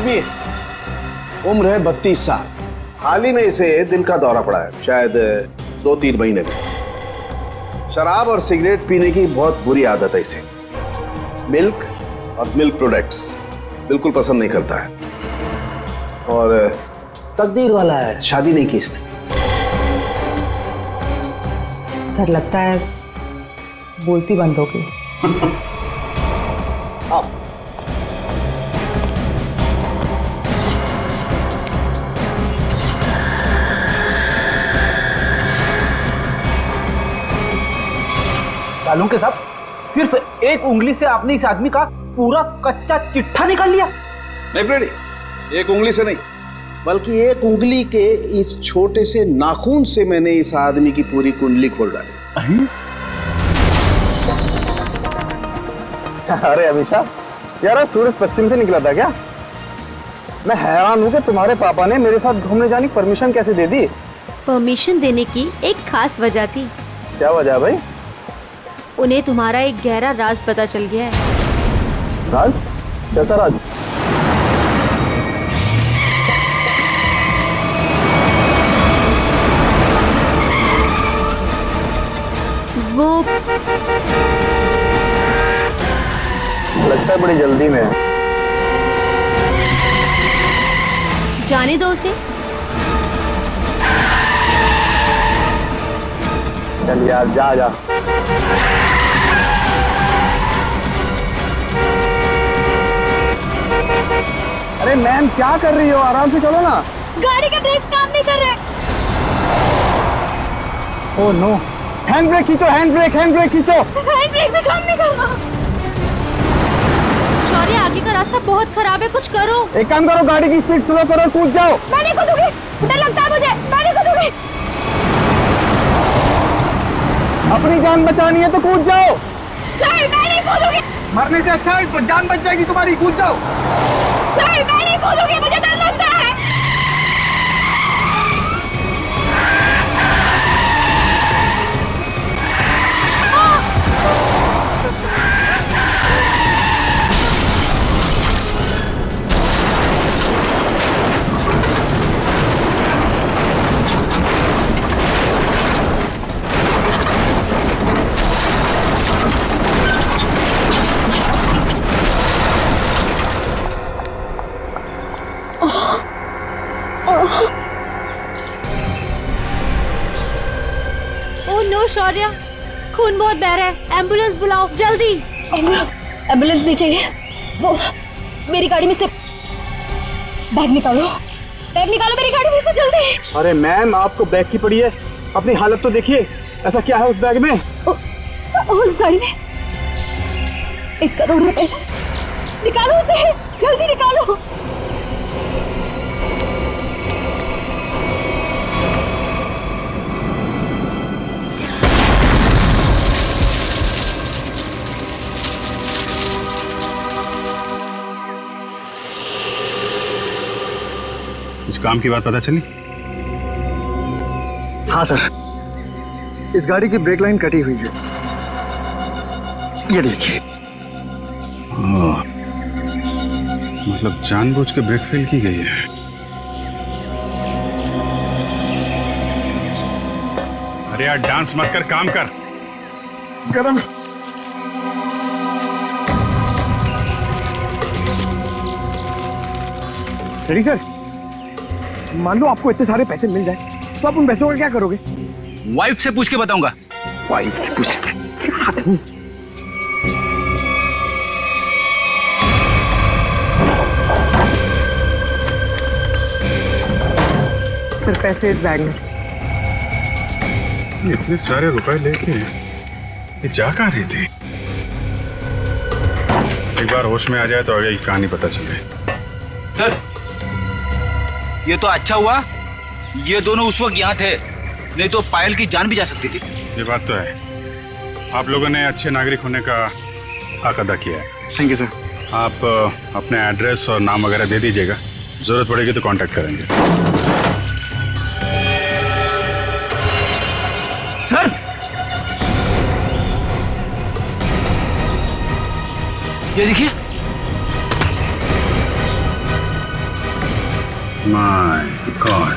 आदमी है, उम्र है 32 साल। हाल ही में इसे दिल का दौरा पड़ा है, शायद 2-3 महीने में। शराब और सिगरेट पीने की बहुत बुरी आदत है इसे। मिल्क और मिल्क प्रोडक्ट्स बिल्कुल पसंद नहीं करता है। और तकदीर वाला है, शादी नहीं की इसने। सर लगता है बोलती बंद हो गई। अब सालों के साथ सिर्फ एक उंगली से आपने इस आदमी का पूरा कच्चा चिट्ठा निकाल लिया। नहीं फ्रेडी, एक उंगली से नहीं, बल्कि एक उंगली के इस छोटे से नाखून से मैंने इस आदमी की पूरी कुंडली खोल डाली। अरे अमीषा, यार सूरज पश्चिम से निकला था क्या? मैं हैरान हूँ कि तुम्हारे पापा ने मेरे साथ घूमने जाने की परमिशन कैसे दे दी? परमिशन देने की एक खास वजह थी। क्या वजह है भाई? उन्हें तुम्हारा एक गहरा राज पता चल गया है। राज? कैसा राज? वो लगता है बड़ी जल्दी में है। जाने दो उसे। चल यार, जा जा। अरे मैम, क्या कर रही हो? आराम से चलो ना। गाड़ी के ब्रेक काम नहीं कर रहे। ओह नो, हैंड ब्रेक खींचो, हैंड ब्रेक खींचो। हैंड ब्रेक भी काम नहीं कर रहा। शौर्य, आगे का रास्ता बहुत खराब है, कुछ करो। एक काम करो, गाड़ी की स्पीड स्लो करो, कूद जाओ। मैं नहीं कूदूंगी, डर लगता है मुझे। मैं नहीं कूदूंगी। अपनी जान बचानी है तो कूद जाओ। नहीं, मैं नहीं कूदूंगी। मरने से अच्छा है, जान बच जाएगी तुम्हारी, कूद जाओ। नहीं, मैं नहीं कूदूंगी, मुझे डर लगता है। ओह नो शौर्य, खून बहुत बह रहा है, एम्बुलेंस बुलाओ जल्दी। एम्बुलेंस नहीं चाहिए। वो मेरी गाड़ी में से बैग निकालो, बैग निकालो मेरी गाड़ी में से जल्दी। अरे मैम, आपको बैग की पड़ी है, अपनी हालत तो देखिए। ऐसा क्या है उस बैग में? उस गाड़ी में 1 करोड़ रुपए। निकालो उसे, जल्दी निकालो। कुछ काम की बात पता चली? हाँ सर, इस गाड़ी की ब्रेक लाइन कटी हुई है, ये देखिए। मतलब जानबूझ के ब्रेक फेल की गई है। अरे यार, डांस मत कर, काम कर। गरम। रेडी सर, मान लो आपको इतने सारे पैसे मिल जाए तो आप उन पैसों का क्या करोगे? वाइफ से पूछ के बताऊंगा। वाइफ से पूछ? सर, पैसे इस बैग में। इतने सारे रुपए लेके ये जा कहाँ रही थी? एक बार होश में आ जाए तो आगे की कहानी पता चले। सर, ये तो अच्छा हुआ ये दोनों उस वक्त यहाँ थे, नहीं तो पायल की जान भी जा सकती थी। ये बात तो है, आप लोगों ने अच्छे नागरिक होने का हक अदा किया है। Thank you sir. आप अपने एड्रेस और नाम वगैरह दे दीजिएगा, जरूरत पड़ेगी तो कांटेक्ट करेंगे। सर, ये देखिए, कौन?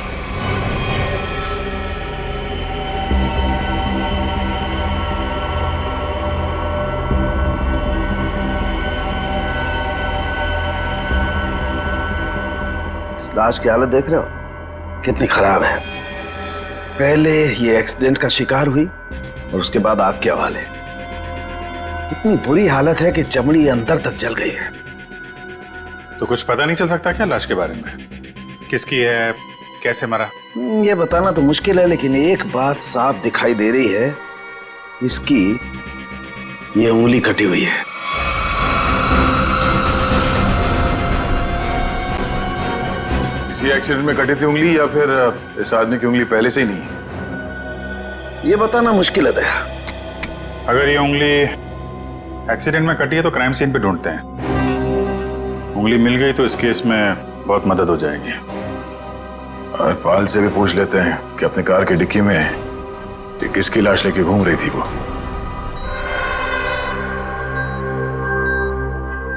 इस लाश की हालत देख रहे हो कितनी खराब है। पहले ये एक्सीडेंट का शिकार हुई और उसके बाद आग के हवाले। इतनी बुरी हालत है कि चमड़ी अंदर तक जल गई है। तो कुछ पता नहीं चल सकता क्या लाश के बारे में? किसकी है, कैसे मरा? ये बताना तो मुश्किल है, लेकिन एक बात साफ दिखाई दे रही है, इसकी ये उंगली कटी हुई है। किसी एक्सीडेंट में कटी थी उंगली या फिर इस आदमी की उंगली पहले से ही नहीं है? ये बताना मुश्किल है दया। अगर ये उंगली एक्सीडेंट में कटी है तो क्राइम सीन पे ढूंढते हैं। उंगली मिल गई तो इस केस में बहुत मदद हो जाएगी। और पाल से भी पूछ लेते हैं कि अपनी कार की डिक्की में ये किसकी लाश लेके घूम रही थी वो।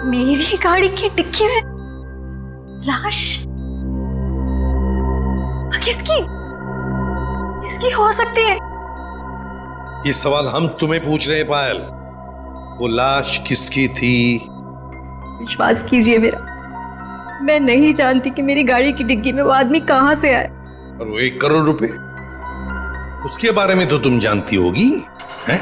मेरी गाड़ी की डिक्की में लाश? किसकी किसकी हो सकती है? ये सवाल हम तुम्हें पूछ रहे हैं पायल। वो लाश किसकी थी? विश्वास कीजिए मेरा, मैं नहीं जानती कि मेरी गाड़ी की डिग्गी में वो आदमी कहां से आए। और वो 1 करोड़ रुपए, उसके बारे में तो तुम जानती होगी, हैं?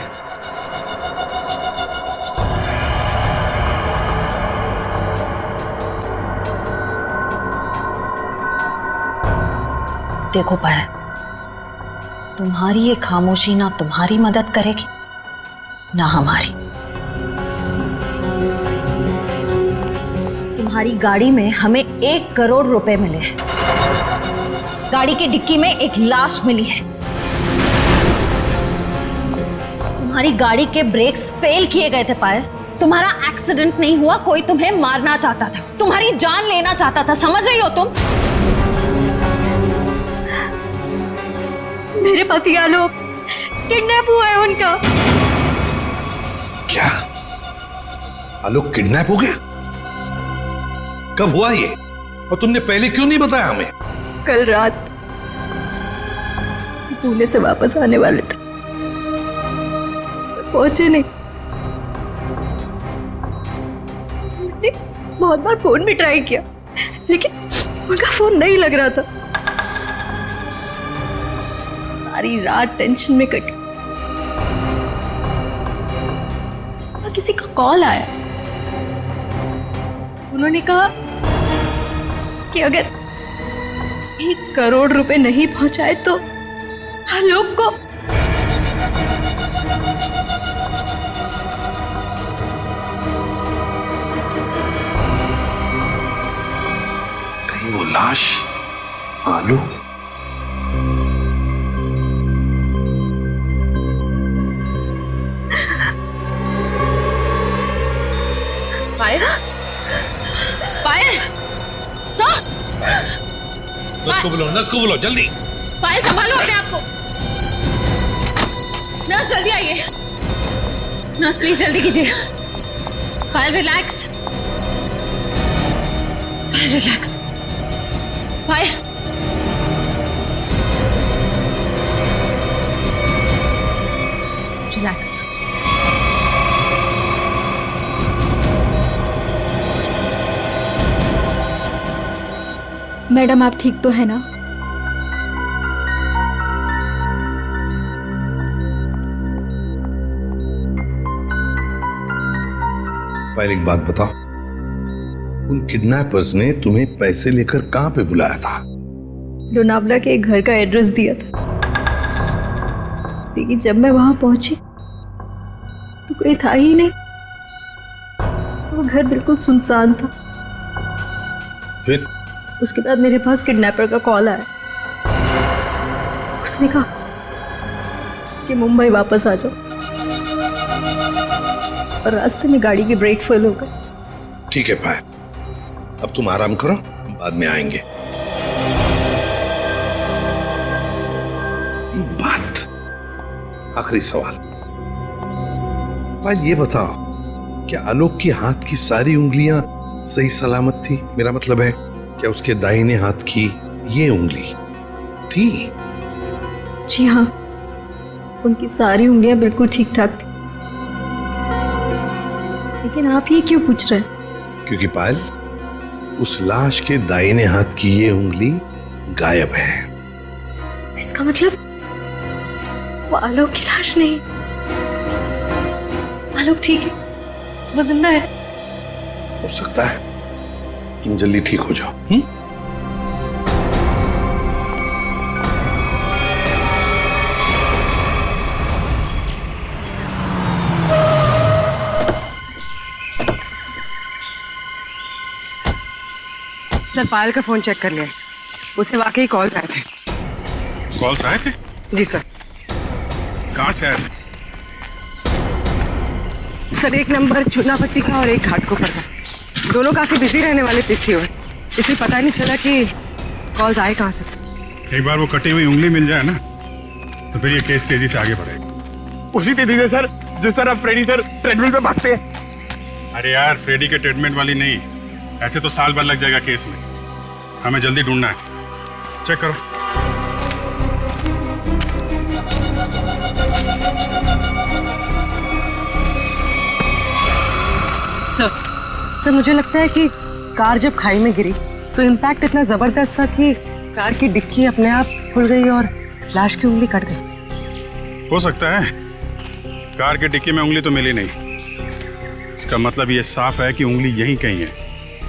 देखो पायल, तुम्हारी ये खामोशी ना तुम्हारी मदद करेगी ना हमारी। तुम्हारी गाड़ी में हमें 1 करोड़ रुपए मिले हैं, गाड़ी की डिक्की में एक लाश मिली है, तुम्हारी गाड़ी के ब्रेक्स फेल किए गए थे पायल। तुम्हारा एक्सीडेंट नहीं हुआ, कोई तुम्हें मारना चाहता था, तुम्हारी जान लेना चाहता था, समझ रही हो तुम? मेरे पति आलोक किडनैप हुआ है उनका। क्या आलोक किडनैप हो गया? कब हुआ ये? और तुमने पहले क्यों नहीं बताया हमें? कल रात पुणे से वापस आने वाले थे, पहुंचे नहीं। मैंने बहुत बार फोन भी ट्राई किया, लेकिन उनका फोन नहीं लग रहा था। सारी रात टेंशन में कटी। सुबह किसी का कॉल आया, उन्होंने कहा कि अगर 1 करोड़ रुपए नहीं पहुंचाए तो आलोक को कहीं वो लाश आलोक? पायल, पायल, नर्स को बोलो जल्दी। पायल संभालो अपने आप को। नर्स जल्दी आइए। नर्स प्लीज जल्दी कीजिए। पायल रिलैक्स, पायल रिलैक्स, पायल। रिलैक्स। मैडम आप ठीक तो है ना? पहले एक बात बताओ, उन किडनैपर्स ने तुम्हें पैसे लेकर कहां पे बुलाया था? लोनावला के एक घर का एड्रेस दिया था, लेकिन जब मैं वहां पहुंची तो कोई था ही नहीं। वो घर बिल्कुल सुनसान था। फिर उसके बाद मेरे पास किडनैपर का कॉल आया। उसने कहा कि मुंबई वापस आ जाओ, और रास्ते में गाड़ी की ब्रेक फेल हो गई। ठीक है पायल, अब तुम आराम करो, हम बाद में आएंगे। एक बात, आखिरी सवाल। पायल ये बताओ, क्या आलोक के हाथ की सारी उंगलियां सही सलामत थी? मेरा मतलब है, क्या उसके दाहिने हाथ की ये उंगली थी। जी हाँ, उनकी सारी उंगलियां बिल्कुल ठीक ठाक थी। लेकिन आप ये क्यों पूछ रहे हैं? क्योंकि पायल, उस लाश के दाहिने हाथ की ये उंगली गायब है। इसका मतलब वो आलोक की लाश नहीं। आलोक ठीक है, वो जिंदा है। हो सकता है तुम जल्दी ठीक हो जाओ। सर, पायल का फोन चेक कर लिया, उसे वाकई कॉल आए थे। कॉल्स आए थे? जी सर। कहाँ से आए थे? सर, एक नंबर चूनापट्टी का और एक घाटकोपर का। दोनों काफी बिजी रहने वाले पीसीओ है, इसलिए पता नहीं चला कि कॉल्स आए कहाँ से। एक बार वो कटी हुई उंगली मिल जाए ना, तो फिर ये केस तेजी से आगे बढ़ेगा। उसी तेजी से सर जिस तरह फ्रेडी सर ट्रेडमिल पे भागते हैं। अरे यार, फ्रेडी के ट्रीटमेंट वाली नहीं, ऐसे तो साल भर लग जाएगा केस में। हमें जल्दी ढूंढना है। चेक करो। सर, मुझे लगता है कि कार जब खाई में गिरी तो इम्पैक्ट इतना जबरदस्त था कि कार की डिक्की अपने आप खुल गई और लाश की उंगली कट गई। हो सकता है। कार के डिक्की में उंगली तो मिली नहीं, इसका मतलब ये साफ है कि उंगली यहीं कहीं है,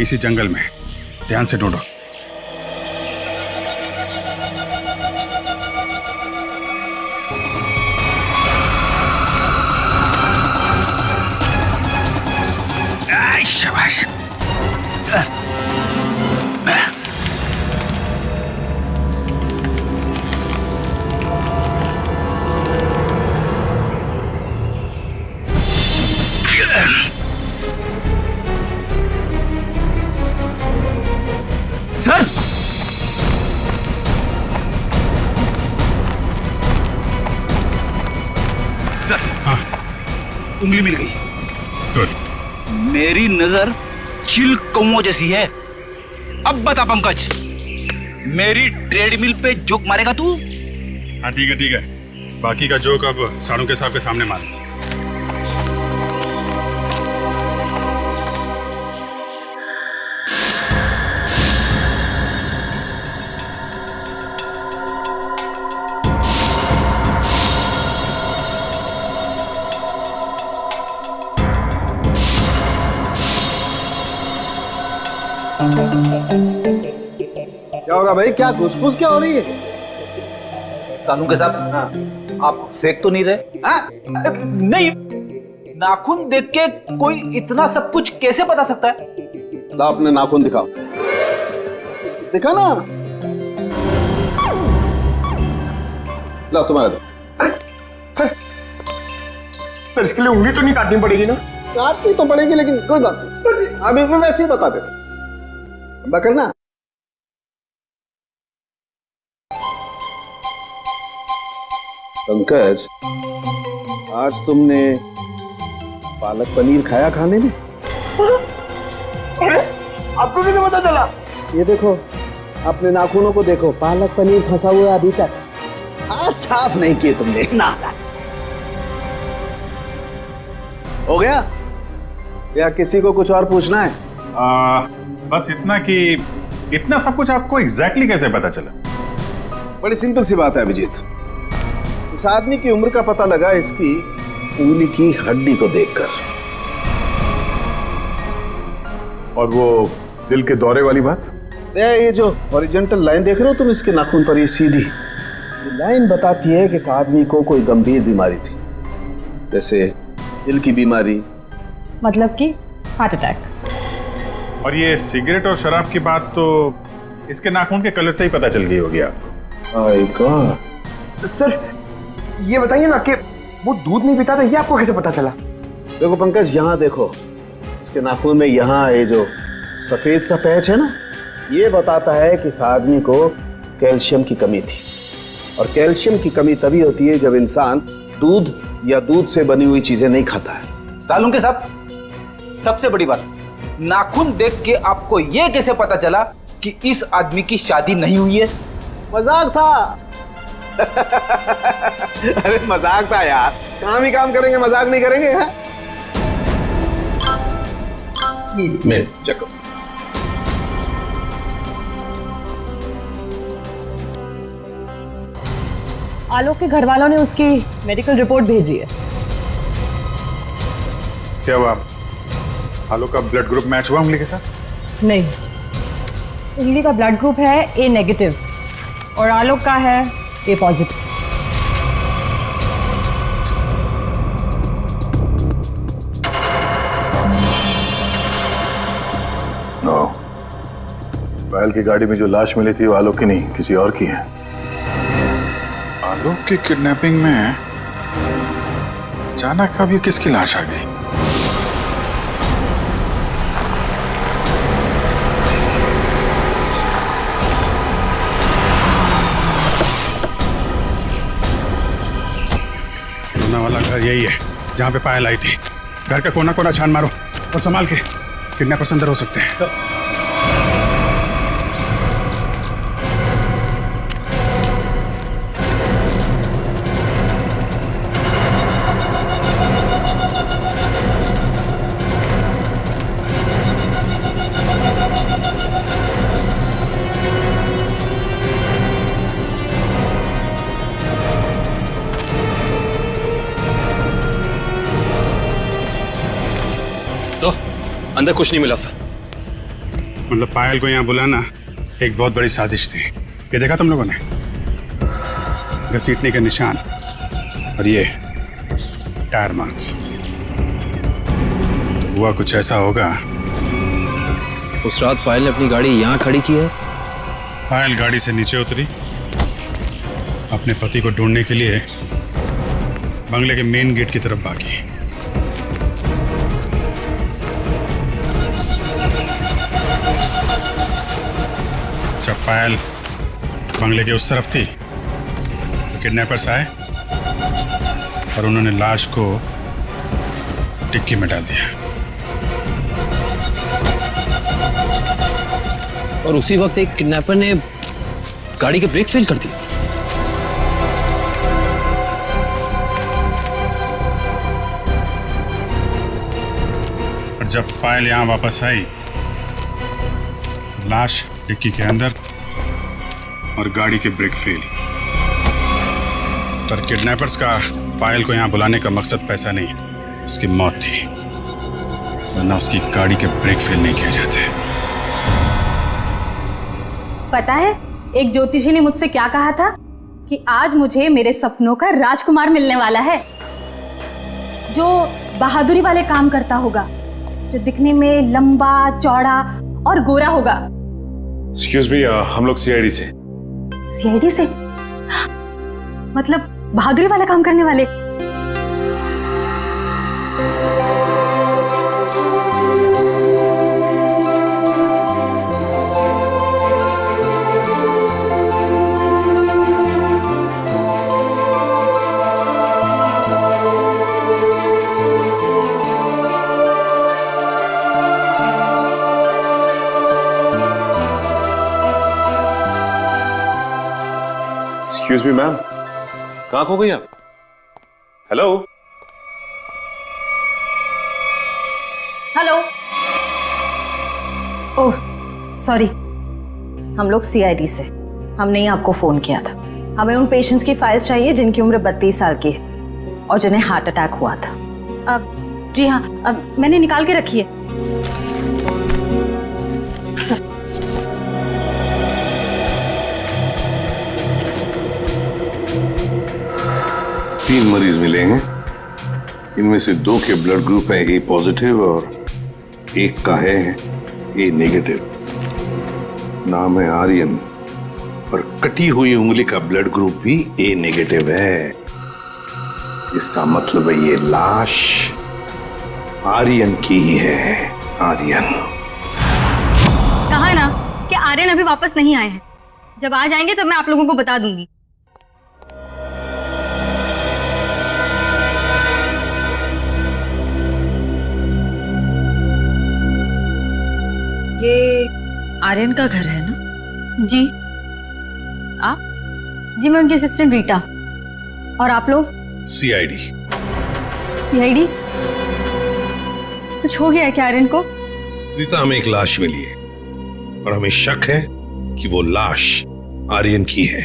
इसी जंगल में। ध्यान से ढूंढो। शाबाश। सर, सर, हाँ, उंगली मिल गई। गुड। मेरी नजर चिल कौओं जैसी है। अब बता पंकज, मेरी ट्रेडमिल पे जोक मारेगा तू? हाँ ठीक है, ठीक है। बाकी का जोक अब साड़ू के साहब के सामने मार। क्या हो रहा भाई? क्या घुसफुस क्या हो रही है? सानू के साथ आप फेंक तो नहीं रहे? हाँ? नहीं, नाखून देख के कोई इतना सब कुछ कैसे बता सकता है? ला अपने नाखून दिखाओ। दिखा ना। ला तुम्हारा दो। सर इसके लिए उंगली तो नहीं काटनी पड़ेगी ना? काटनी तो पड़ेगी, लेकिन कोई बात नहीं, अभी मैं वैसे ही बता देता। करना पंकज, आज तुमने पालक पनीर खाया खाने में? अरे आपको कैसे पता चला? ये देखो, अपने नाखूनों को देखो, पालक पनीर फंसा हुआ है अभी तक। हाथ साफ नहीं किए तुमने ना। हो गया या किसी को कुछ और पूछना है? बस इतना कि इतना सब कुछ आपको एग्जैक्टली कैसे पता चला? बड़ी सिंपल सी बात है अभिजीत। इस आदमी की उम्र का पता लगा इसकी उंगली की हड्डी को देखकर। और वो दिल के दौरे वाली बात? ये जो हॉरिजॉन्टल लाइन देख रहे हो तुम इसके नाखून पर, ये सीधी ये लाइन बताती है कि इस आदमी को कोई गंभीर बीमारी थी, जैसे दिल की बीमारी। मतलब कि हार्ट अटैक। और ये सिगरेट और शराब की बात तो इसके नाखून के कलर से ही पता चल गई होगी आपको। सर ये बताइए ना कि वो दूध नहीं पीता था, ये आपको कैसे पता चला? देखो पंकज, यहाँ देखो, इसके नाखून में यहाँ ये जो सफेद सा पैच है ना, ये बताता है कि इस आदमी को कैल्शियम की कमी थी। और कैल्शियम की कमी तभी होती है जब इंसान दूध या दूध से बनी हुई चीजें नहीं खाता है। सालून के साथ सबसे बड़ी बात, नाखून देख के आपको यह कैसे पता चला कि इस आदमी की शादी नहीं हुई है? मजाक था। अरे मजाक था यार, काम ही काम करेंगे, मजाक नहीं करेंगे। हाँ? मैं चेक करूं। आलोक के घर वालों ने उसकी मेडिकल रिपोर्ट भेजी है। क्या हुआ? आलोक का ब्लड ग्रुप मैच हुआ उंगली के साथ? नहीं, उंगली का ब्लड ग्रुप है ए नेगेटिव और आलोक का है ए पॉजिटिव। नो, पायल की गाड़ी में जो लाश मिली थी वो आलोक की नहीं, किसी और की है। आलोक की किडनैपिंग में अचानक अब ये किसकी लाश आ गई? रोना वाला घर यही है जहां पे पायल आई थी। घर का कोना कोना छान मारो और संभाल के, किडनैपर्स अंदर हो सकते हैं। सर, अंदर कुछ नहीं मिला सर। मतलब पायल को यहाँ बुलाना एक बहुत बड़ी साजिश थी। ये देखा तुम लोगों ने? घसीटने के निशान और ये टायर मार्क्स। तो हुआ कुछ ऐसा होगा। उस रात पायल ने अपनी गाड़ी यहाँ खड़ी की है। पायल गाड़ी से नीचे उतरी, अपने पति को ढूंढने के लिए बंगले के मेन गेट की तरफ भागी। जब पायल बंगले के उस तरफ थी तो किडनैपर्स आए और उन्होंने लाश को डिक्की में डाल दिया। और उसी वक्त एक किडनैपर ने गाड़ी के ब्रेक फेल कर दिए। और जब पायल यहाँ वापस आई, लाश डिक्की के अंदर और गाड़ी के ब्रेक फेल। पर किडनैपर्स का पायल को यहाँ बुलाने का मकसद पैसा नहीं, उसकी मौत थी, वरना उसकी गाड़ी के ब्रेक फेल नहीं किए जाते। पता है, एक ज्योतिषी ने मुझसे क्या कहा था कि आज मुझे मेरे सपनों का राजकुमार मिलने वाला है, जो बहादुरी वाले काम करता होगा, जो दिखने में लंबा चौड़ा और गोरा होगा। एक्सक्यूज मी, हम लोग सीआईडी से। सीआईडी से? मतलब बहादुरी वाला काम करने वाले? एक्सक्यूज मी मैम, कहाँ खो गई आप? Hello hello. ओह सॉरी, हम लोग सीआईडी से। हमने ही आपको फोन किया था। हमें उन पेशेंट्स की फाइल्स चाहिए जिनकी उम्र 32 साल की है और जिन्हें हार्ट अटैक हुआ था। अब जी हाँ, अब मैंने निकाल के रखी है सर। 3 मरीज मिलेंगे। इनमें से 2 के ब्लड ग्रुप है ए पॉजिटिव और एक का है ए नेगेटिव। नाम है आर्यन और कटी हुई उंगली का ब्लड ग्रुप भी ए नेगेटिव है। इसका मतलब है ये लाश आर्यन की ही है। आर्यन कहा ना कि आर्यन अभी वापस नहीं आए हैं। जब आ जाएंगे तब मैं आप लोगों को बता दूंगी। ये आर्यन का घर है ना? जी आप? जी मैं उनकी असिस्टेंट रीटा। और आप लोग? सीआईडी। सीआईडी? कुछ हो गया है क्या आर्यन को? रीता, हमें एक लाश मिली है और हमें शक है कि वो लाश आर्यन की है।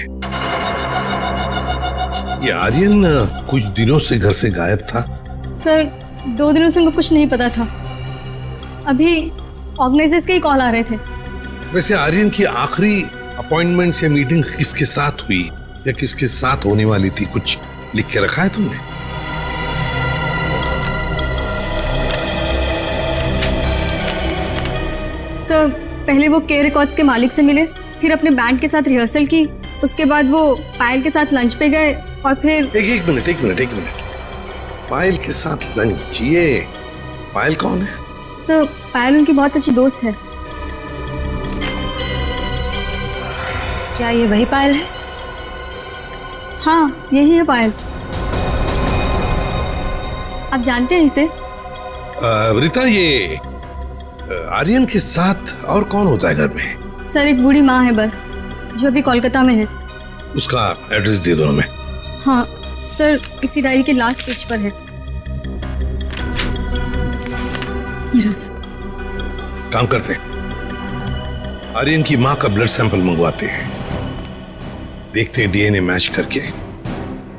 ये आर्यन कुछ दिनों से घर से गायब था। सर 2 दिनों से उनको कुछ नहीं पता था। अभी ऑर्गेनाइजर्स के ही कॉल आ रहे थे। वैसे आर्यन की आखिरी अपॉइंटमेंट या मीटिंग किसके साथ हुई या किसके साथ होने वाली थी, कुछ लिख के रखा है तुमने? सर पहले वो के रिकॉर्ड्स के मालिक से मिले, फिर अपने बैंड के साथ रिहर्सल की, उसके बाद वो पायल के साथ लंच पे गए और फिर एक मिनट। पायल के साथ लंच? ये पायल कौन है? सर पायल उनकी बहुत अच्छी दोस्त है। क्या ये वही पायल है? हाँ यही है पायल। आप जानते हैं इसे? रीता, ये आर्यन के साथ और कौन होता है घर में? सर एक बूढ़ी माँ है बस, जो अभी कोलकाता में है। उसका एड्रेस दे दो हमें। हाँ सर इसी डायरी के लास्ट पेज पर है। ये रहा सर। काम करते हैं, आर्यन की माँ का ब्लड सैंपल मंगवाते हैं, देखते हैं डीएनए मैच करके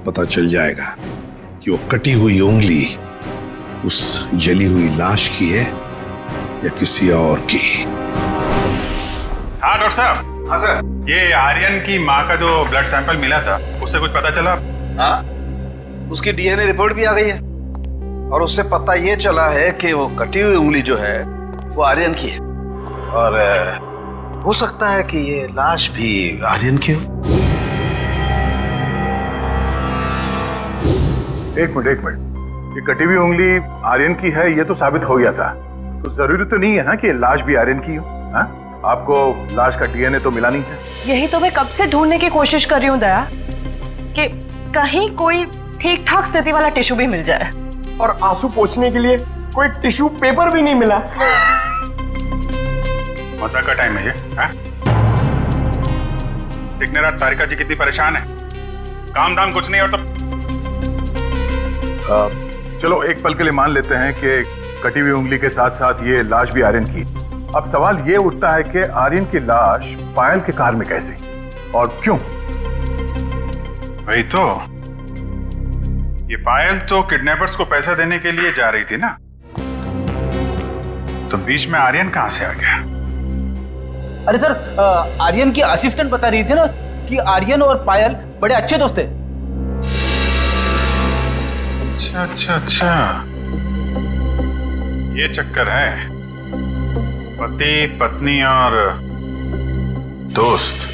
पता चल जाएगा कि वो कटी हुई उंगली उस जली हुई लाश की है या किसी और की। हाँ डॉक्टर साहब। हाँ सर। ये आर्यन की माँ का जो ब्लड सैंपल मिला था, उससे कुछ पता चला? हाँ, उसकी डीएनए रिपोर्ट भी आ गई है और उससे पता ये चला है कि वो कटी हुई उंगली जो है वो आर्यन की है और हो सकता है कि ये लाश भी आर्यन की हो। एक मिनट, ये कटी हुई उंगली आर्यन की है ये तो साबित हो गया था, तो जरूरी तो नहीं है ना कि लाश भी आर्यन की हो। हाँ? आपको लाश का डीएनए तो मिला नहीं है। यही तो मैं कब से ढूंढने की कोशिश कर रही हूँ दया, कि कहीं कोई ठीक ठाक स्थिति वाला टिश्यू भी मिल जाए। और आंसू पोंछने के लिए कोई टिश्यू पेपर भी नहीं मिला। मजाक का टाइम है ये? दिखने रात तारिका जी कितनी परेशान है, काम धाम कुछ नहीं और तो चलो एक पल के लिए मान लेते हैं कि कटी हुई उंगली के साथ साथ ये लाश भी आर्यन की। अब सवाल ये उठता है कि आर्यन की लाश पायल के कार में कैसे और क्यों? वही तो, ये पायल तो किडनैपर्स को पैसा देने के लिए जा रही थी ना, तो बीच में आर्यन कहां से आ गया? अरे सर, आर्यन की असिस्टेंट बता रही थी ना कि आर्यन और पायल बड़े अच्छे दोस्त थे। अच्छा, ये चक्कर है, पति पत्नी और दोस्त।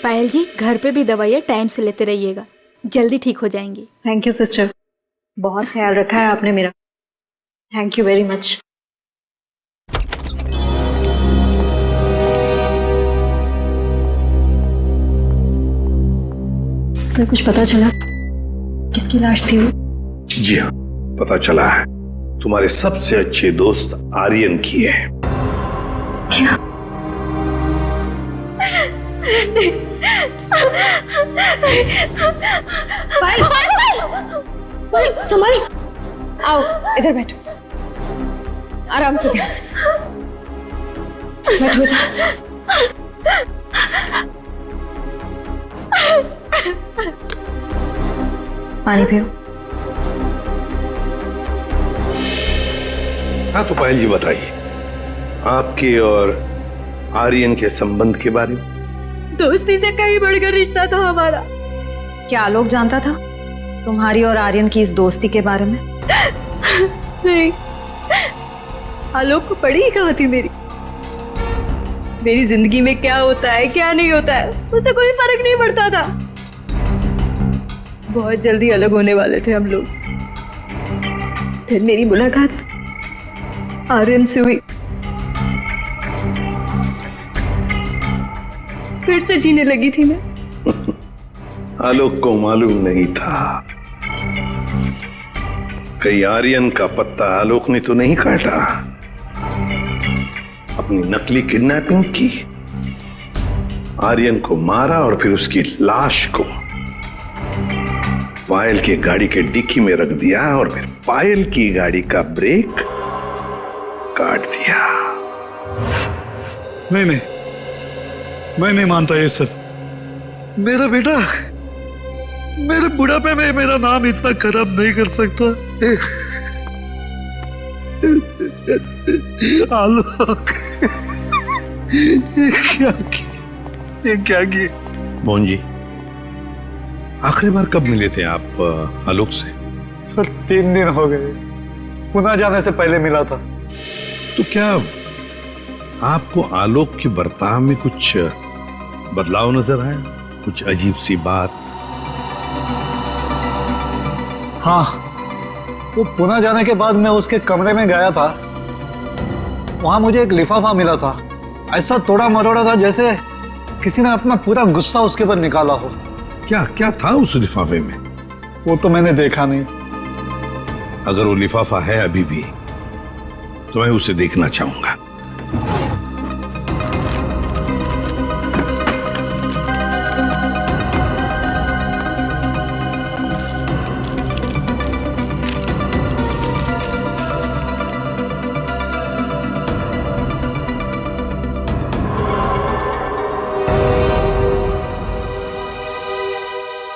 पायल जी घर पे भी दवाइयाँ टाइम से लेते रहिएगा, जल्दी ठीक हो जाएंगी। थैंक यू सिस्टर, बहुत ख्याल रखा है आपने मेरा। Thank you very much. Sir कुछ पता चला किसकी लाश थी वो? जी हाँ, पता चला है, तुम्हारे सबसे अच्छे दोस्त आर्यन की है। क्या? पायल संभाल, आओ इधर बैठो, आराम से, ध्यान से बैठो इधर। पानी पियो। हाँ तो पायल जी बताइए, आपके और आर्यन के संबंध के बारे में। दोस्ती से कहीं बढ़कर रिश्ता था हमारा। क्या आलोक जानता था तुम्हारी और आर्यन की इस दोस्ती के बारे में? नहीं, आलोक को पड़ी ही कहाँ थी मेरी जिंदगी में क्या होता है क्या नहीं होता है उसे कोई फर्क नहीं पड़ता था। बहुत जल्दी अलग होने वाले थे हम लोग, फिर मेरी मुलाकात आर्यन से हुई, फिर से जीने लगी थी मैं। आलोक को मालूम नहीं था कहीं आर्यन का पत्ता आलोक ने तो नहीं काटा, अपनी नकली किडनैपिंग की आर्यन को मारा और फिर उसकी लाश को पायल की गाड़ी के डिक्की में रख दिया और फिर पायल की गाड़ी का ब्रेक काट दिया। नहीं नहीं, मैं नहीं मानता ये सब। मेरा बेटा मेरे बुढ़ापे में मेरा नाम इतना खराब नहीं कर सकता। आलोक, ये क्या किया? मोहन जी, आखिरी बार कब मिले थे आप आलोक से? सर 3 दिन हो गए, पुणे जाने से पहले मिला था। तो क्या आपको आलोक के बर्ताव में कुछ बदलाव नजर आया? कुछ अजीब सी बात? हाँ, वो पुणे जाने के बाद मैं उसके कमरे में गया था। वहां मुझे एक लिफाफा मिला था, ऐसा तोड़ा मरोड़ा था जैसे किसी ने अपना पूरा गुस्सा उसके ऊपर निकाला हो। क्या क्या था उस लिफाफे में? वो तो मैंने देखा नहीं। अगर वो लिफाफा है अभी भी तो मैं उसे देखना चाहूंगा।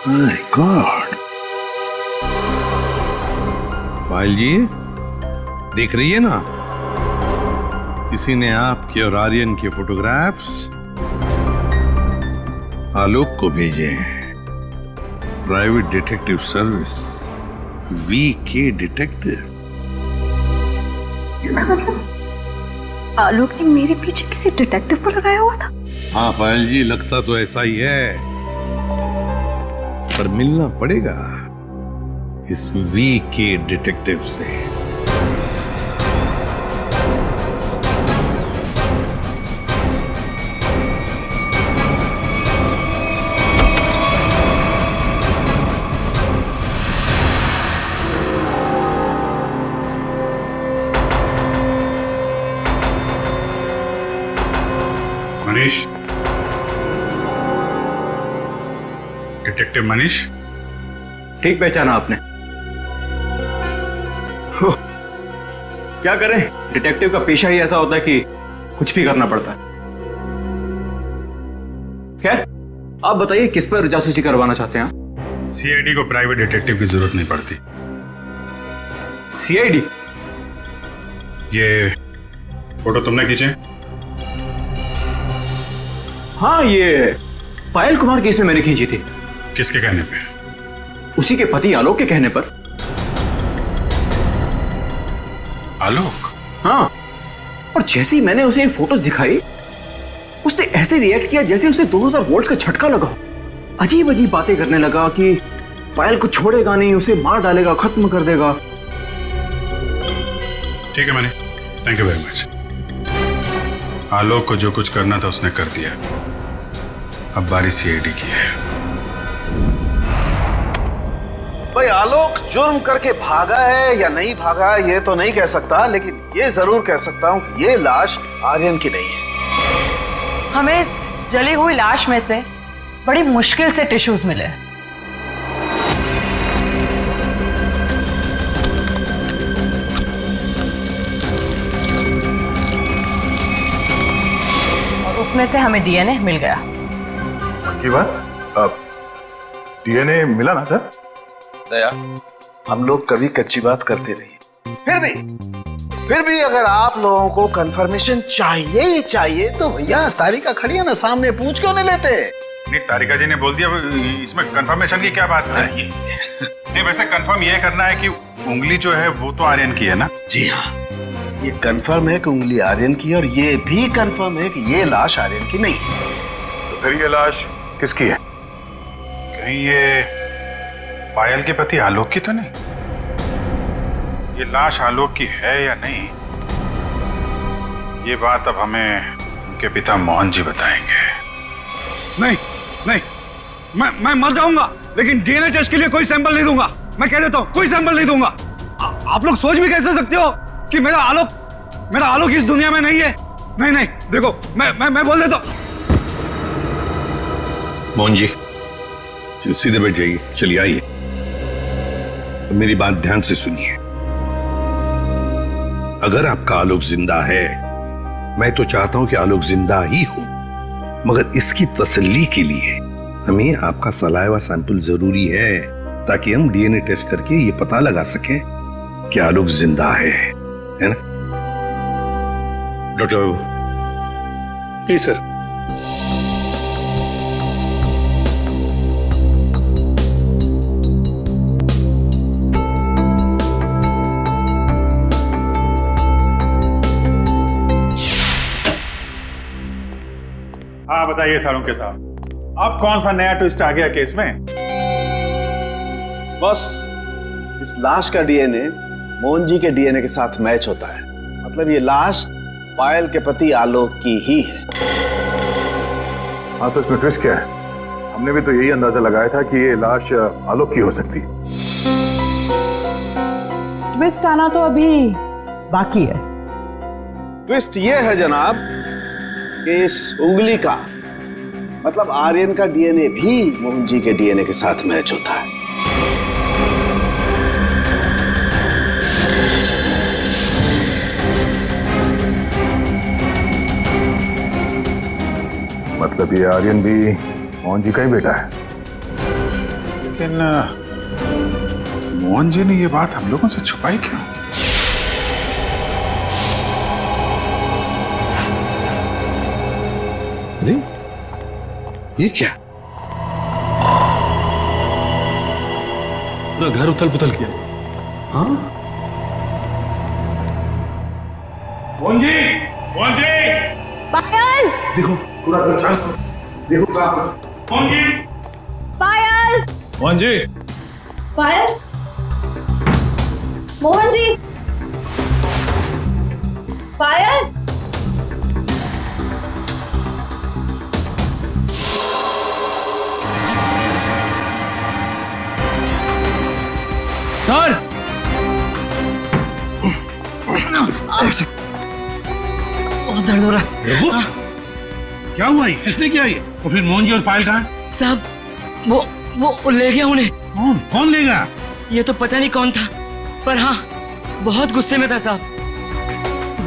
माय गॉड, पायल जी देख रही है ना, किसी ने आपके और आर्यन के फोटोग्राफ्स आलोक को भेजे हैं। Private detective service, VK detective. इसका मतलब आलोक ने मेरे पीछे किसी डिटेक्टिव को लगाया हुआ था? हाँ पायल जी, लगता तो ऐसा ही है, पर मिलना पड़ेगा इस VK डिटेक्टिव से। मनीष, डिटेक्टिव मनीष। ठीक पहचाना आपने। क्या करें, डिटेक्टिव का पेशा ही ऐसा होता है कि कुछ भी करना पड़ता है। खैर, आप बताइए किस पर जासूसी करवाना चाहते हैं आप? CID को प्राइवेट डिटेक्टिव की जरूरत नहीं पड़ती। CID? ये फोटो तुमने खींचे? हाँ, ये पायल कुमार केस में मैंने खींची थी। किसके कहने पे? उसी के पति आलोक के कहने पर। आलोक? हाँ, और जैसे ही मैंने उसे ये फोटोज दिखाई, उसने ऐसे रिएक्ट किया जैसे उसे 2000 वोल्ट्स का झटका लगा। अजीब अजीब बातें करने लगा कि पायल को छोड़ेगा नहीं, उसे मार डालेगा, खत्म कर देगा। ठीक है Mani, thank you very much. Alok को जो कुछ करना था उसने कर दिया, अब बारी CID की है। भाई आलोक जुर्म करके भागा है या नहीं भागा ये तो नहीं कह सकता, लेकिन ये जरूर कह सकता हूं कि ये लाश आर्यन की नहीं है। हमें इस जली हुई लाश में से बड़ी मुश्किल से टिश्यूज मिले। और उसमें से हमें DNA मिल गया। की बात? अब DNA मिला ना सर? दया, हम लोग कभी कच्ची बात करते नहीं। फिर भी अगर आप लोगों को कंफर्मेशन चाहिए ही चाहिए तो भैया तारिका खड़ी है ना सामने, पूछ क्यों नहीं लेते? नहीं, तारिका जी ने बोल दिया, इसमें कंफर्मेशन की क्या बात है? नहीं, वैसे कंफर्म ये करना है कि उंगली जो है वो तो आर्यन की है ना? जी हाँ, ये कंफर्म है कि उंगली आर्यन की, और ये भी कंफर्म है कि ये लाश आर्यन की नहीं है। तो फिर ये लाश किसकी है? कहीं ये पायल के पति आलोक की तो नहीं? ये लाश आलोक की है या नहीं, ये बात अब हमें उनके पिता मोहन जी बताएंगे। नहीं नहीं, मैं मर जाऊंगा लेकिन DNA टेस्ट के लिए कोई सैंपल नहीं दूंगा। मैं कह देता हूं, कोई सैंपल नहीं दूंगा। आप लोग सोच भी कैसे सकते हो कि मेरा आलोक इस दुनिया में नहीं है? नहीं नहीं, देखो मैं बोल देता हूं। मोहन जी, सीधे बैठ जाइए, चलिए आइए। तो मेरी बात ध्यान से सुनिए। अगर आपका आलोक जिंदा है, मैं तो चाहता हूं कि आलोक जिंदा ही हो, मगर इसकी तसल्ली के लिए हमें आपका सलाइवा सैंपल जरूरी है, ताकि हम डीएनए टेस्ट करके ये पता लगा सकें कि आलोक जिंदा है ना? Doctor please sir. हाँ बताइए सालुंके साहब, अब कौन सा नया ट्विस्ट आ गया केस में? बस इस लाश का डीएनए मोहन जी के डीएनए के साथ मैच होता है। मतलब ये लाश पायल के पति आलोक की ही है। हाँ तो इसमें ट्विस्ट क्या है? हमने भी तो यही अंदाजा लगाया था कि ये लाश आलोक की हो सकती है। ट्विस्ट आना तो अभी बाकी है। ट्विस्ट ये है जनाब कि इस उंगली का मतलब आर्यन का डीएनए भी मोहन जी के डीएनए के साथ मैच होता है। मतलब ये आर्यन भी मोहन जी का ही बेटा है। लेकिन मोहन जी ने ये बात हम लोगों से छुपाई क्यों? अरे ये क्या? पूरा घर उथल पुथल किया। हाँ मोहन जी, मोहन जी, पायल, देखो पूरा घर शांत हो। देखो मोहन जी, पायल, मोहन जी, पायल, मोहन जी, पायल। सर बहुत दर्द हो रहा है। रघु, क्या हुआ? ये ऐसे क्या? ये और फिर मोहन जी और पायल कहाँ? साहब वो ले गया उन्हें। कौन लेगा? ये तो पता नहीं कौन था, पर हाँ बहुत गुस्से में था साहब।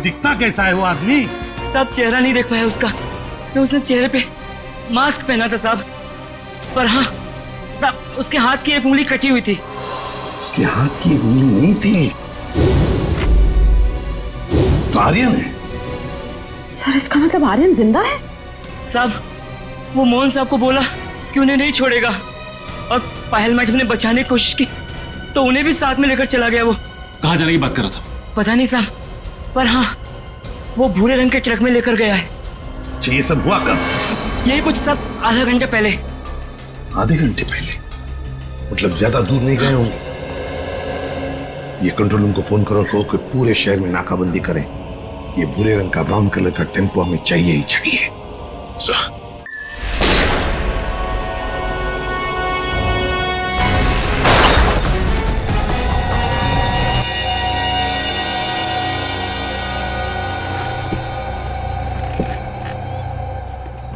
दिखता कैसा है वो आदमी? साहब चेहरा नहीं देख पाया उसका, तो उसने चेहरे पे मास्क पहना था साहब। पर हाँ साहब उसके हाथ की एक उंगली कटी हुई थी। उसके हाथ की उंगली नहीं थी तो आर्यन है। सर इसका मतलब आर्यन जिंदा है? साहब वो मोहन साहब को बोला कि उन्हें नहीं छोड़ेगा, और पायल मैडम ने बचाने की कोशिश की तो उन्हें भी साथ में लेकर चला गया। वो कहाँ जाने की बात कर रहा था? पता नहीं साहब, पर हाँ वो भूरे रंग के ट्रक में लेकर गया है। अच्छा ये सब हुआ कब? यही कुछ सब आधा घंटे पहले। आधे घंटे पहले? मतलब ज्यादा दूर नहीं गए होंगे। ये कंट्रोल रूम को फोन करो कि पूरे शहर में नाकाबंदी करें। ये भूरे रंग का ब्राउन कलर का टेम्पो हमें चाहिए ही चाहिए। सर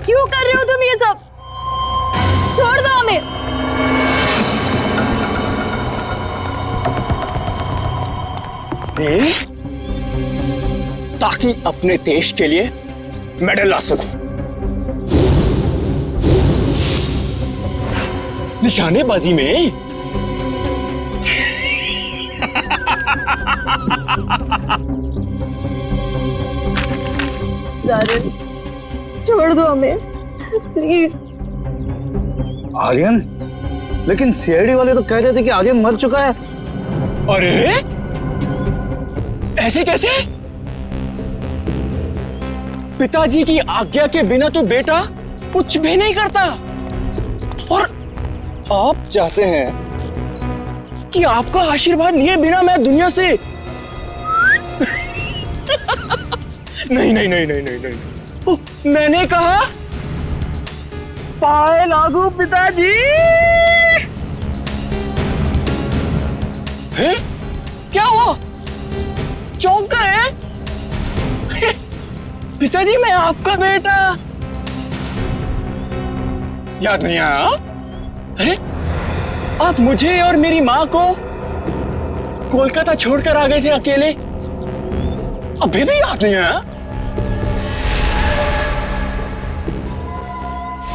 क्यों कर रहे हो तुम ये सब? छोड़ दो हमें। ताकि अपने देश के लिए मेडल ला सकूं। निशानेबाजी में छोड़ दो हमें प्लीज। आर्यन? लेकिन सीआईडी वाले तो कह रहे थे कि आर्यन मर चुका है। अरे ऐसे कैसे? पिताजी की आज्ञा के बिना तो बेटा कुछ भी नहीं करता, और आप चाहते हैं कि आपका आशीर्वाद लिए बिना मैं दुनिया से नहीं नहीं नहीं नहीं नहीं नहीं, मैंने कहा पाए लागू पिताजी। है? क्या हुआ? चौंक गए? पिताजी मैं आपका बेटा। याद नहीं आया? अरे आप मुझे और मेरी माँ को कोलकाता छोड़कर आ गए थे अकेले, अभी भी याद नहीं आया?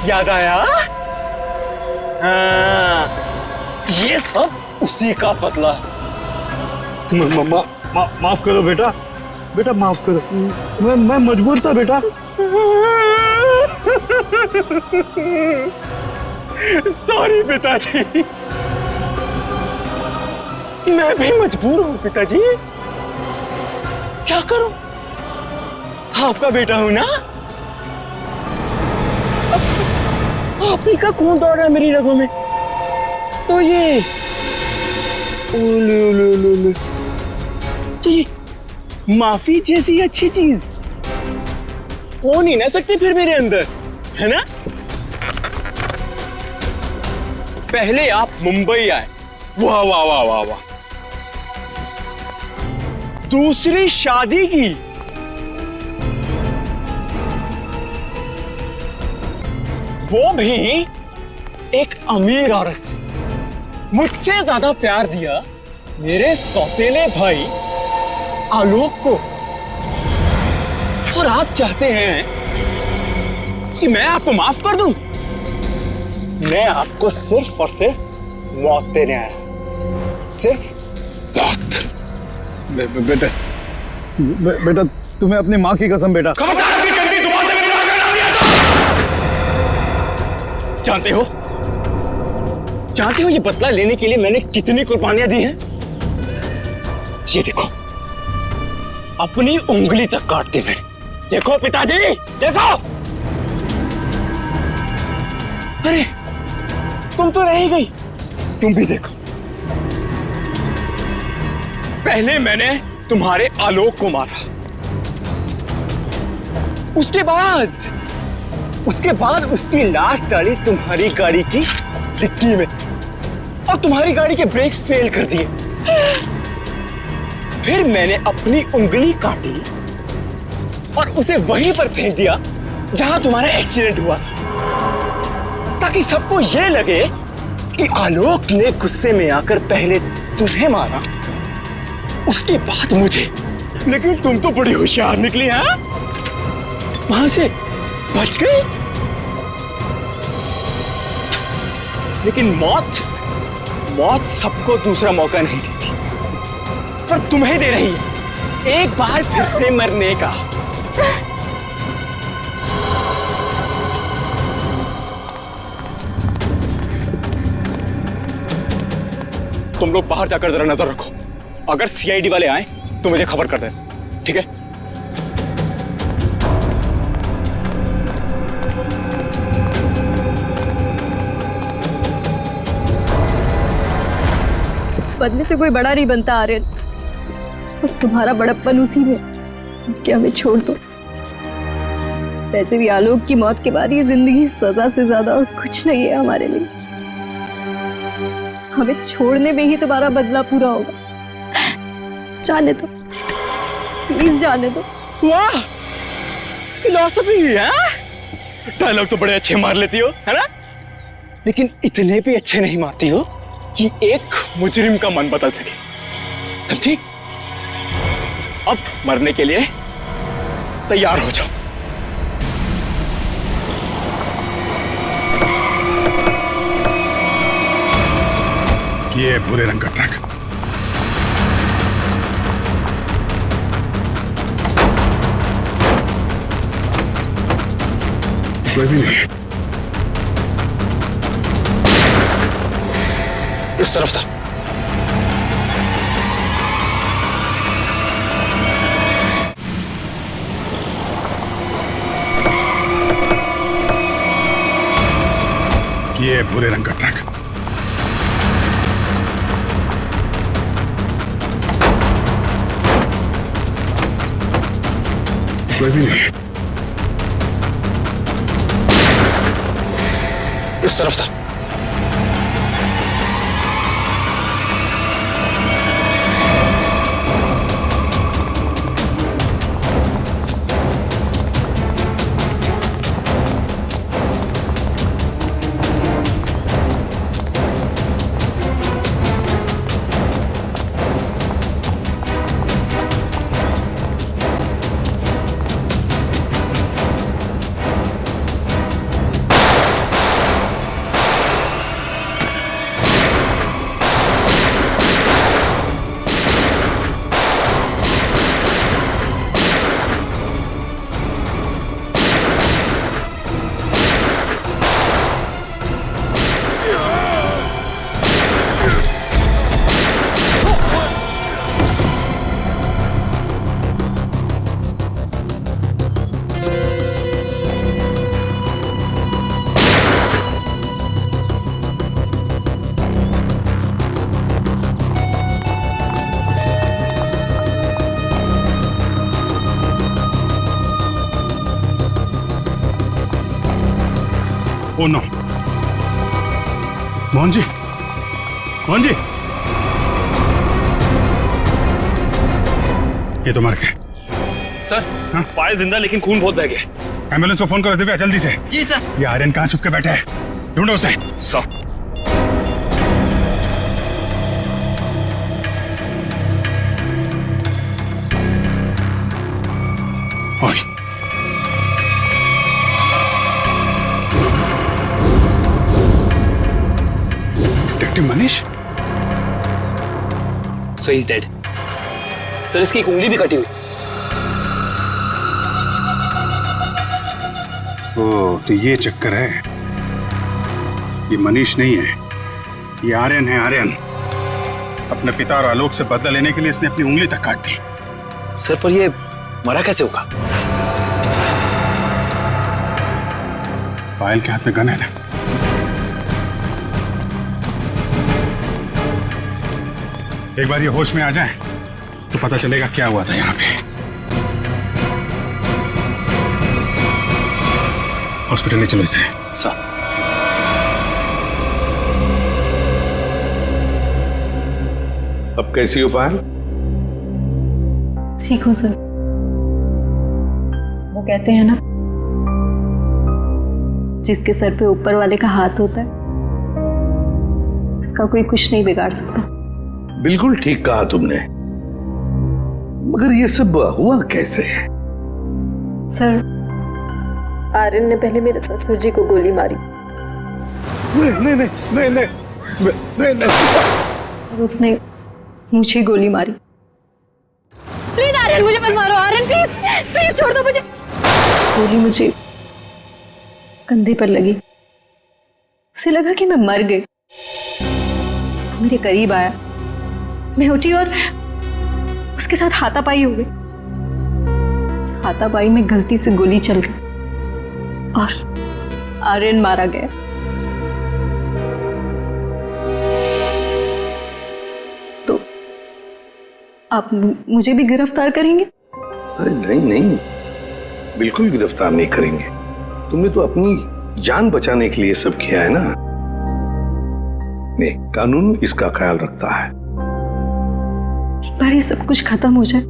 याद आया? हाँ, ये सब उसी का बदला है। माफ करो बेटा, बेटा माफ करो, मैं मजबूर था बेटा। सॉरी पिताजी, मैं भी मजबूर हूँ पिताजी। क्या करूं, आपका बेटा हूं ना। आप ही का खून दौड़ रहा है मेरी रगों में, तो ये तो ये माफी जैसी अच्छी चीज हो नहीं ना सकती फिर मेरे अंदर, है ना? पहले आप मुंबई आए, वाह वाह वाह वाह वाह, दूसरी शादी की, वो भी एक अमीर औरत से। मुझसे ज्यादा प्यार दिया मेरे सौतेले भाई आलोक को, और आप चाहते हैं कि मैं आपको माफ कर दूं? मैं आपको सिर्फ और सिर्फ मौत देने आया, सिर्फ मौत। बेटा बेटा, तुम्हें अपनी माँ की कसम बेटा। खबरदार अपनी गंदी जुबान से मेरी मां का नाम लिया तो। जानते हो ये बदला लेने के लिए मैंने कितनी कुर्बानियां दी हैं? ये देखो, अपनी उंगली तक काट दी मैंने। देखो पिताजी, देखो। अरे तुम तो रह ही गई, तुम भी देखो। पहले मैंने तुम्हारे आलोक को मारा, उसके बाद उसकी लाश डाली तुम्हारी गाड़ी की डिक्की में, और तुम्हारी गाड़ी के ब्रेक्स फेल कर दिए। फिर मैंने अपनी उंगली काटी और उसे वहीं पर फेंक दिया जहां तुम्हारा एक्सीडेंट हुआ था, ताकि सबको यह लगे कि आलोक ने गुस्से में आकर पहले तुम्हें मारा, उसके बाद मुझे। लेकिन तुम तो बड़ी होशियार निकली, हाँ? वहां से बच गई। लेकिन मौत सबको दूसरा मौका नहीं देती, पर तुम्हें दे रही है एक बार फिर से मरने का। तुम लोग बाहर जाकर जरा नजर रखो, अगर सीआईडी वाले आए तो मुझे खबर कर देना, ठीक है? बदले से कोई बड़ा नहीं बनता आर्यन, और तुम्हारा बड़प्पन उसी में कि हमें छोड़ दो। वैसे भी आलोक की मौत के बाद ये जिंदगी सजा से ज्यादा और कुछ नहीं है हमारे लिए। हमें छोड़ने में ही तुम्हारा बदला पूरा होगा। जाने दो, प्लीज जाने दो। वाह, फिलॉसफी है। डायलॉग तो बड़े अच्छे मार लेती हो, है ना? लेकिन इतने भी अच्छे नहीं मारती हो कि एक मुजरिम का मन बदल सके, समझी? अब मरने के लिए तैयार हो जाओ। ये भूरे रंग का ट्रक। कोई भी नहीं। उस तरफ सर। ये भूरे रंग का ट्रक। कोई भी नहीं। उस तरफ sir. Oh no, Mohan ji, Mohan ji, ये तो मर गए। सर, पायल जिंदा लेकिन खून बहुत बह गया। एम्बुलेंस को फोन करो दिव्या, जल्दी से। जी सर। ये आर्यन कहाँ छुप के बैठा है, ढूंढो उसे। सर। ओए, detective Manish. Sir is dead. Sir इसकी एक उंगली भी कटी हुई। ओ, तो ये चक्कर है। ये मनीष नहीं है, ये आर्यन है। आर्यन अपने पिता और आलोक से बदला लेने के लिए इसने अपनी उंगली तक काट दी। सर पर ये मरा कैसे होगा? पायल के हाथ में गन है ना। एक बार ये होश में आ जाए तो पता चलेगा क्या हुआ था यहाँ पे। हॉस्पिटल ले चलो इसे। सर। अब कैसी हो पायल? ठीक हूँ सर। वो कहते हैं ना, जिसके सर पे ऊपर वाले का हाथ होता है उसका कोई कुछ नहीं बिगाड़ सकता। बिल्कुल ठीक कहा तुमने, मगर ये सब हुआ कैसे? सर, आर्यन ने पहले मेरे ससुर जी को गोली मारी। नहीं नहीं नहीं नहीं नहीं नहीं। और उसने मुझे गोली मारी। प्लीज आर्यन, मुझे मत मारो। आर्यन प्लीज प्लीज छोड़ दो मुझे। गोली मुझे कंधे पर लगी। उसे लगा कि मैं मर गई। वो मेरे करीब आया, मैं उठी और उसके साथ हाथापाई हो गई। उस हाथापाई में गलती से गोली चल गई और आर्यन मारा गया। तो आप मुझे भी गिरफ्तार करेंगे? अरे नहीं नहीं, बिल्कुल गिरफ्तार नहीं करेंगे। तुमने तो अपनी जान बचाने के लिए सब किया है ना। नहीं, कानून इसका ख्याल रखता है। एक बार ये सब कुछ खत्म हो जाए,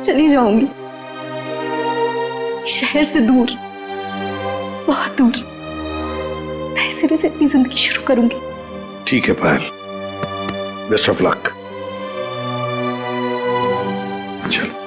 चली जाऊंगी शहर से दूर, बहुत दूर। नए सिरे से अपनी जिंदगी शुरू करूंगी। ठीक है पायल, बेस्ट ऑफ लक। चलो।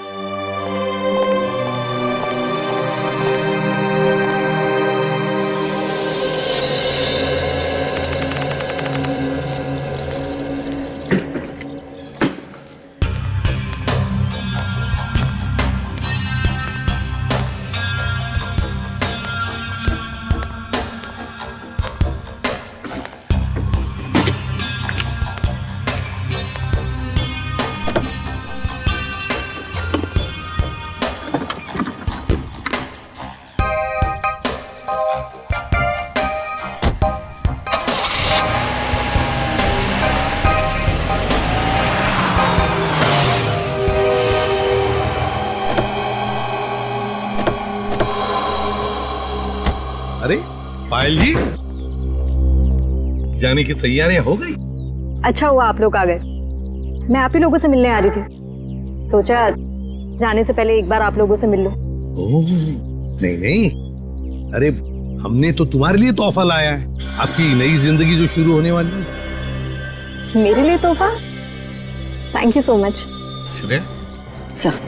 अरे पायल जी, जाने की तैयारियां हो गई? अच्छा हुआ आप लोग आ गए। मैं आप ही लोगों से मिलने आ रही थी। सोचा जाने से पहले एक बार आप लोगों से मिल लो। ओह, नहीं नहीं, अरे हमने तो तुम्हारे लिए तोहफा लाया है, आपकी नई जिंदगी जो शुरू होने वाली है। मेरे लिए तोहफा? Thank you so much. Shreya sir,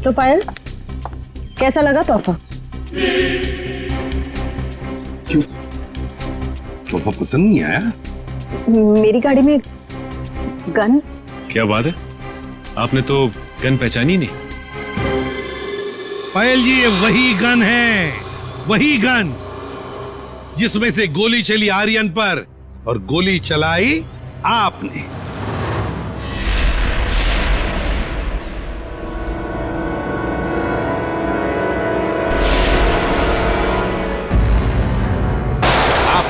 तो पायल, कैसा लगा तोहफा? क्यों, तोहफा पसंद नहीं आया? मेरी गाड़ी में गन। क्या बात है, आपने तो गन पहचानी नहीं? पायल जी, ये वही गन है, वही गन जिसमें से गोली चली आर्यन पर और गोली चलाई आपने।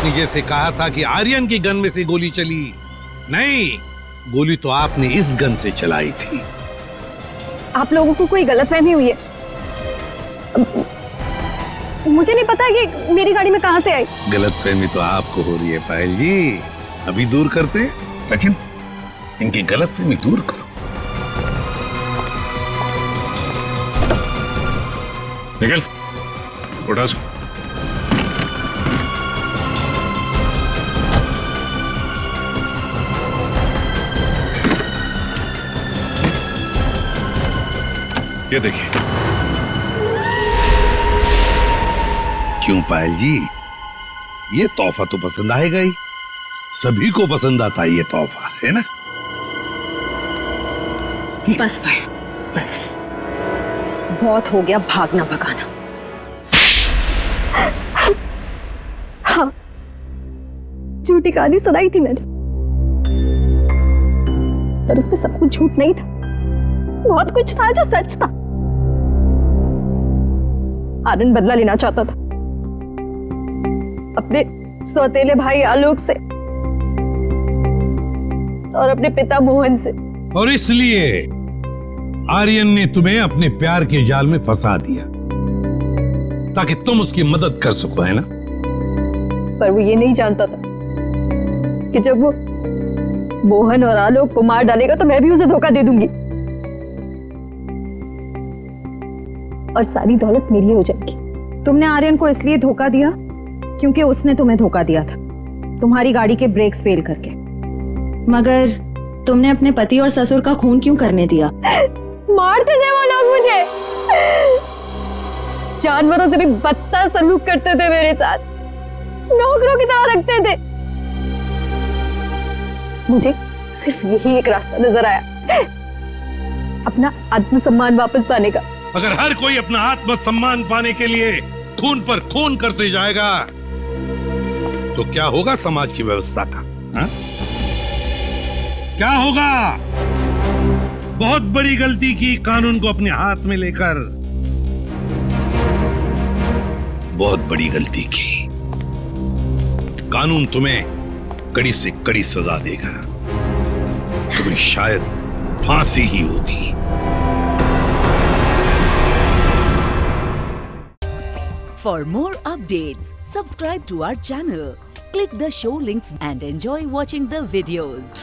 आपने जैसे कहा था कि आर्यन की गन में से गोली चली, नहीं, गोली तो आपने इस गन से चलाई थी। आप लोगों को कोई गलतफहमी हुई है। मुझे नहीं पता कि मेरी गाड़ी में कहां से आई। गलतफहमी तो आपको हो रही है पायल जी, अभी दूर करते। सचिन, इनकी गलतफहमी दूर करो। निकल, उठा सो। ये देखिए। क्यों पायल जी, ये तोहफा तो पसंद आएगा ही, सभी को पसंद आता है ये तोहफा, है ना? बस भाई, बस बहुत हो गया भागना भगाना। हाँ, झूठी कहानी सुनाई थी मैंने, पर उसमें सब कुछ झूठ नहीं था, बहुत कुछ था जो सच था। आनंद बदला लेना चाहता था अपने सौतेले भाई आलोक से और अपने पिता मोहन से, और इसलिए आर्यन ने तुम्हें अपने प्यार के जाल में फंसा दिया ताकि तुम उसकी मदद कर सको, है ना? पर वो ये नहीं जानता था कि जब वो मोहन और आलोक को मार डालेगा तो मैं भी उसे धोखा दे दूंगी और सारी दौलत मेरी हो जाएगी। तुमने आर्यन को इसलिए धोखा दिया क्योंकि उसने तुम्हें धोखा दिया था, तुम्हारी गाड़ी के ब्रेक्स फेल करके। मगर तुमने अपने पति और ससुर का खून क्यों करने दिया? मारते थे वो लोग मुझे, जानवरों से भी बदतर सलूक करते थे मेरे साथ, नौकरों की तरह रखते थे। मुझे सिर्फ यही एक रास्ता नजर आया, अपना आत्मसम्मान वापस पाने का। अगर हर कोई अपना आत्मसम्मान पाने के लिए खून पर खून करते जाएगा तो क्या होगा समाज की व्यवस्था का? हा? क्या होगा? बहुत बड़ी गलती की कानून को अपने हाथ में लेकर, बहुत बड़ी गलती की। कानून तुम्हें कड़ी से कड़ी सजा देगा, तुम्हें शायद फांसी ही होगी। For more updates, subscribe to our channel, click the show links and enjoy watching the videos.